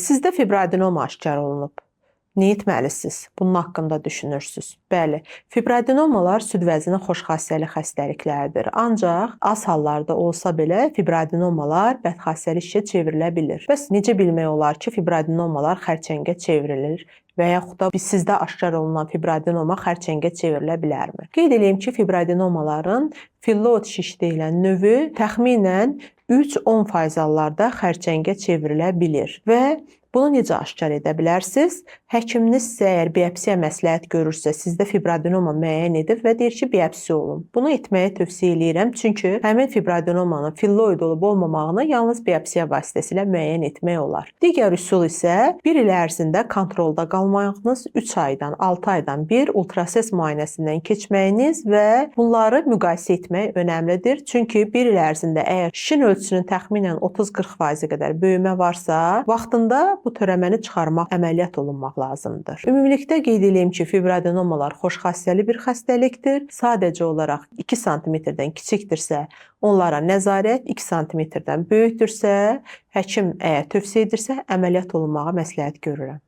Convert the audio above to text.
Sizdə fibroadenoma aşkar olunub. Nə etməlisiniz? Bunun haqqında düşünürsünüz. Bəli, fibroadenomalar süd vəzinin xoşxassəli xəstəliklərdir. Ancaq az hallarda olsa belə fibroadenomalar bədxassəlikə çevrilə bilir. Bəs necə bilmək olar ki, fibroadenomalar xərçəngə çevrilir və yaxud da sizdə aşkar olunan fibroadenoma xərçəngə çevrilə bilərmi? Qeyd edeyim ki, fibroadenomaların filloid şiş deyilən növü təxminən 3-10% hallarda xərçəngə çevrilə bilir və bunu necə aşkar edə bilərsiniz? Həkiminiz sizə əgər biopsiya məsləhət görürsə, sizdə fibroadenoma müəyyən edib və deyir ki, biopsiya olun. Bunu etməyi tövsiyə edirəm, çünki həmin fibroadenomanın filloid olub-olmamağını yalnız biopsiya vasitəsilə müəyyən etmək olar. Digər üsul isə 1 il ərzində kontrolda qalmağınız, 3 aydan, 6 aydan bir ultrases müayinəsindən keçməyiniz və bunları müqayisə etmək önəmlidir. Çünki 1 il ərzində əgər şişin ölçüsünün təxminən 30-40% qədər böyümə varsa, vaxtında bu törəməni çıxarmaq, əməliyyat olunmaq lazımdır. Ümumilikdə qeyd edeyim ki, fibroadenomalar xoşxassəli bir xəstəlikdir. Sadəcə olaraq 2 sm-dən kiçikdirsə, onlara nəzarət, 2 sm-dən böyükdürsə, həkim əgər tövsiyə edirsə, əməliyyat olunmağa məsləhət görürəm.